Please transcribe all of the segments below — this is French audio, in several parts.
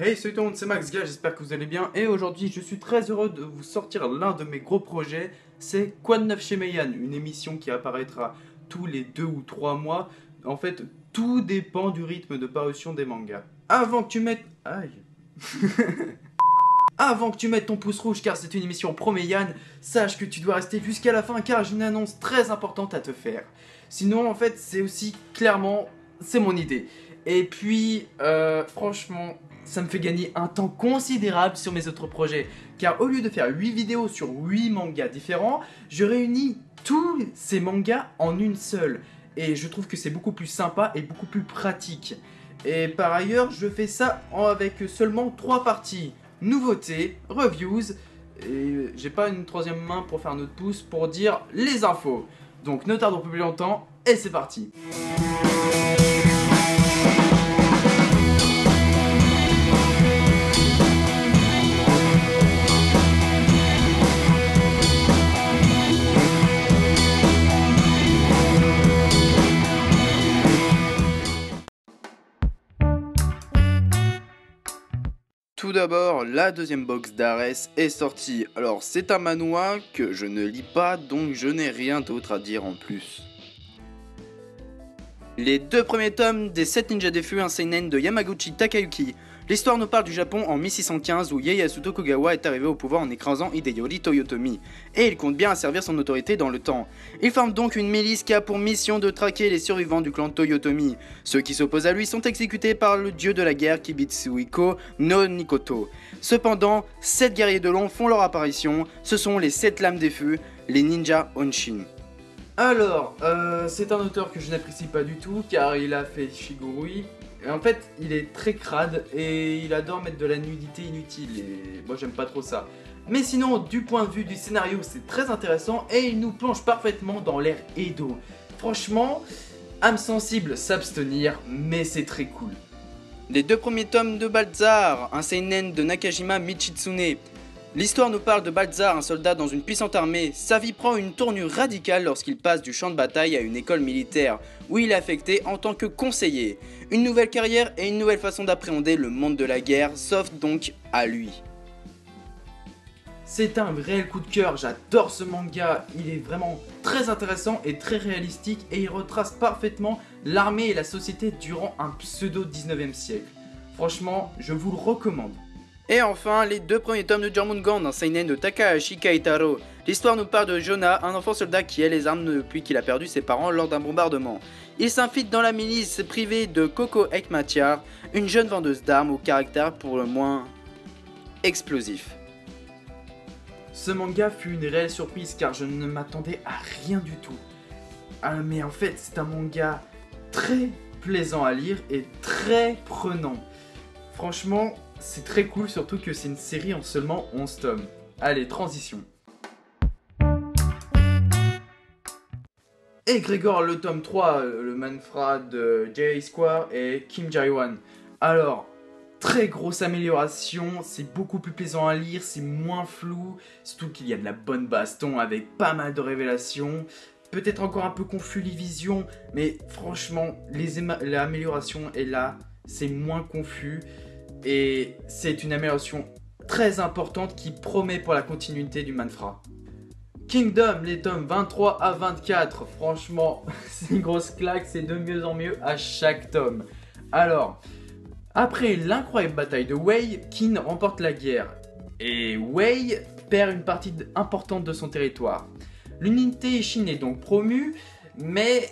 Hey, salut tout le monde, c'est Max Gars, j'espère que vous allez bien. Et aujourd'hui, je suis très heureux de vous sortir l'un de mes gros projets. C'est Quoi de neuf chez Meian, une émission qui apparaîtra tous les 2 ou 3 mois. En fait, tout dépend du rythme de parution des mangas. Avant que tu mettes... Aïe. Avant que tu mettes ton pouce rouge, car c'est une émission pro Meian, sache que tu dois rester jusqu'à la fin, car j'ai une annonce très importante à te faire. Sinon, en fait, c'est aussi clairement... c'est mon idée. Et puis, franchement... ça me fait gagner un temps considérable sur mes autres projets. Car au lieu de faire 8 vidéos sur 8 mangas différents, je réunis tous ces mangas en une seule. Et je trouve que c'est beaucoup plus sympa et beaucoup plus pratique. Et par ailleurs, je fais ça avec seulement 3 parties. Nouveautés, reviews, et j'ai pas une troisième main pour faire notre pouce pour dire les infos. Donc ne tardons plus longtemps, et c'est parti. Tout d'abord, la deuxième box d'Ares est sortie. Alors c'est un manhwa que je ne lis pas, donc je n'ai rien d'autre à dire en plus. Les 2 premiers tomes des 7 ninjas des feux, un seinen de Yamaguchi Takayuki. L'histoire nous parle du Japon en 1615 où Ieyasu Tokugawa est arrivé au pouvoir en écrasant Hideyori Toyotomi. Et il compte bien asservir son autorité dans le temps. Il forme donc une milice qui a pour mission de traquer les survivants du clan Toyotomi. Ceux qui s'opposent à lui sont exécutés par le dieu de la guerre Kibitsuhiko no Nikoto. Cependant, 7 guerriers de l'ombre font leur apparition, ce sont les 7 lames des feux, les ninjas Honshin. Alors, c'est un auteur que je n'apprécie pas du tout car il a fait Shigurui. Et en fait, il est très crade et il adore mettre de la nudité inutile et moi j'aime pas trop ça. Mais sinon, du point de vue du scénario, c'est très intéressant et il nous plonge parfaitement dans l'ère Edo. Franchement, âme sensible, s'abstenir, mais c'est très cool. Les 2 premiers tomes de Balthazar, un seinen de Nakajima Michitsune. L'histoire nous parle de Balthazar, un soldat dans une puissante armée. Sa vie prend une tournure radicale lorsqu'il passe du champ de bataille à une école militaire, où il est affecté en tant que conseiller. Une nouvelle carrière et une nouvelle façon d'appréhender le monde de la guerre s'offrent donc à lui. C'est un réel coup de cœur, j'adore ce manga, il est vraiment très intéressant et très réalistique et il retrace parfaitement l'armée et la société durant un pseudo 19e siècle. Franchement, je vous le recommande. Et enfin, les 2 premiers tomes de Jormungand, un seinen de Takahashi Kaitaro. L'histoire nous parle de Jonah, un enfant soldat qui a les armes depuis qu'il a perdu ses parents lors d'un bombardement. Il s'infiltre dans la milice privée de Koko Ekmatyar, une jeune vendeuse d'armes au caractère pour le moins explosif. Ce manga fut une réelle surprise car je ne m'attendais à rien du tout. Mais en fait, c'est un manga très plaisant à lire et très prenant. Franchement, c'est très cool, surtout que c'est une série en seulement 11 tomes. Allez, transition. Et Grégor, le tome 3, le manhwa de J.A. Square et Kim Jae-won. Alors, très grosse amélioration, c'est beaucoup plus plaisant à lire, c'est moins flou, surtout qu'il y a de la bonne baston avec pas mal de révélations. Peut-être encore un peu confus les visions, mais franchement, l'amélioration est là, c'est moins confus. Et c'est une amélioration très importante qui promet pour la continuité du manhwa. Kingdom, les tomes 23 à 24, franchement, c'est une grosse claque, c'est de mieux en mieux à chaque tome. Alors, après l'incroyable bataille de Wei, Qin remporte la guerre. Et Wei perd une partie importante de son territoire. L'unité Shin est donc promue, mais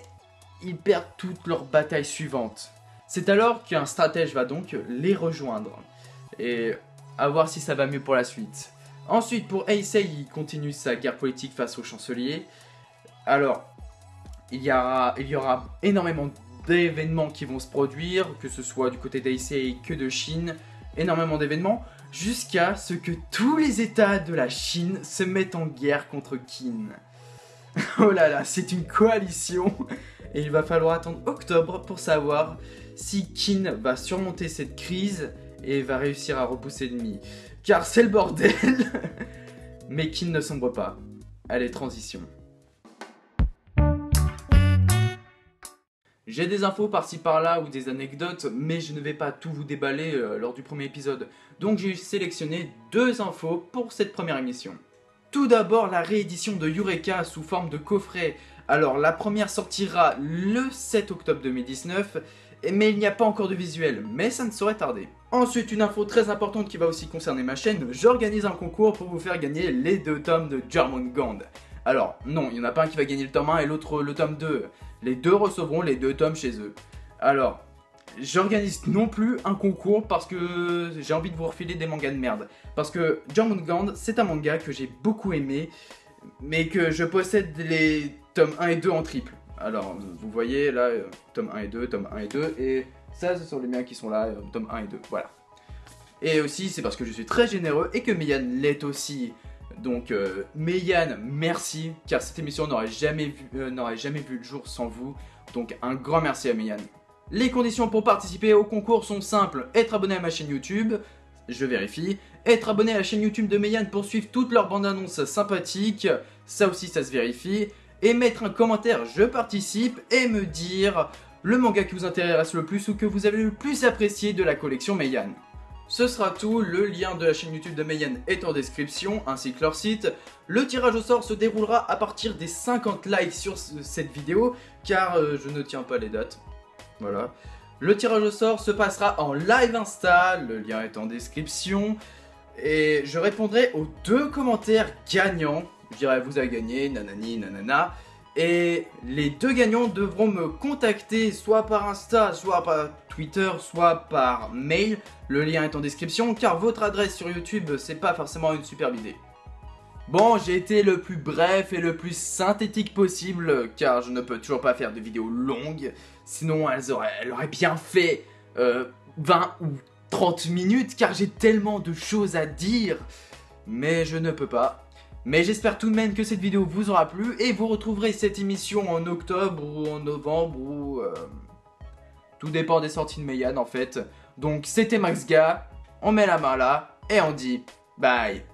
ils perdent toutes leurs batailles suivantes. C'est alors qu'un stratège va donc les rejoindre et à voir si ça va mieux pour la suite. Ensuite, pour Heisei, il continue sa guerre politique face au chancelier. Alors, il y aura énormément d'événements qui vont se produire, que ce soit du côté d'Heisei que de Chine, énormément d'événements, jusqu'à ce que tous les états de la Chine se mettent en guerre contre Qin. Oh là là, c'est une coalition et il va falloir attendre octobre pour savoir si Qin va surmonter cette crise et va réussir à repousser l'ennemi. Car c'est le bordel. Mais Qin ne sombre pas. Allez, transition. J'ai des infos par-ci par-là ou des anecdotes, mais je ne vais pas tout vous déballer lors du premier épisode. Donc j'ai sélectionné 2 infos pour cette première émission. Tout d'abord, la réédition de Eureka sous forme de coffret. Alors la première sortira le 7 octobre 2019, mais il n'y a pas encore de visuel, mais ça ne saurait tarder. Ensuite, une info très importante qui va aussi concerner ma chaîne, j'organise un concours pour vous faire gagner les 2 tomes de Jormungand. Alors, non, il n'y en a pas un qui va gagner le tome 1 et l'autre le tome 2. Les deux recevront les 2 tomes chez eux. Alors, j'organise non plus un concours parce que j'ai envie de vous refiler des mangas de merde. Parce que Jormungand, c'est un manga que j'ai beaucoup aimé, mais que je possède les tomes 1 et 2 en triple. Alors, vous voyez là, tome 1 et 2, tome 1 et 2, et ça, ce sont les miens qui sont là, tome 1 et 2, voilà. Et aussi, c'est parce que je suis très généreux et que Meian l'est aussi. Donc, Meian, merci, car cette émission n'aurait jamais vu le jour sans vous. Donc, un grand merci à Meian. Les conditions pour participer au concours sont simples. Être abonné à ma chaîne YouTube, je vérifie. Être abonné à la chaîne YouTube de Meian pour suivre toutes leurs bandes annonces sympathiques, ça aussi ça se vérifie. Et mettre un commentaire, je participe, et me dire le manga qui vous intéresse le plus ou que vous avez le plus apprécié de la collection Meian. Ce sera tout, le lien de la chaîne YouTube de Meian est en description, ainsi que leur site. Le tirage au sort se déroulera à partir des 50 likes sur cette vidéo, car je ne tiens pas les dates. Voilà. Le tirage au sort se passera en live Insta, le lien est en description. Et je répondrai aux 2 commentaires gagnants. Je dirais vous avez gagné, nanani, nanana. Et les 2 gagnants devront me contacter soit par Insta, soit par Twitter, soit par mail. Le lien est en description car votre adresse sur YouTube c'est pas forcément une superbe idée. Bon, j'ai été le plus bref et le plus synthétique possible car je ne peux toujours pas faire de vidéos longues. Sinon elles auraient bien fait 20 ou 30 minutes car j'ai tellement de choses à dire. Mais je ne peux pas. Mais j'espère tout de même que cette vidéo vous aura plu et vous retrouverez cette émission en octobre ou en novembre ou... tout dépend des sorties de Meian en fait. Donc c'était MaxGa, on met la main là et on dit bye.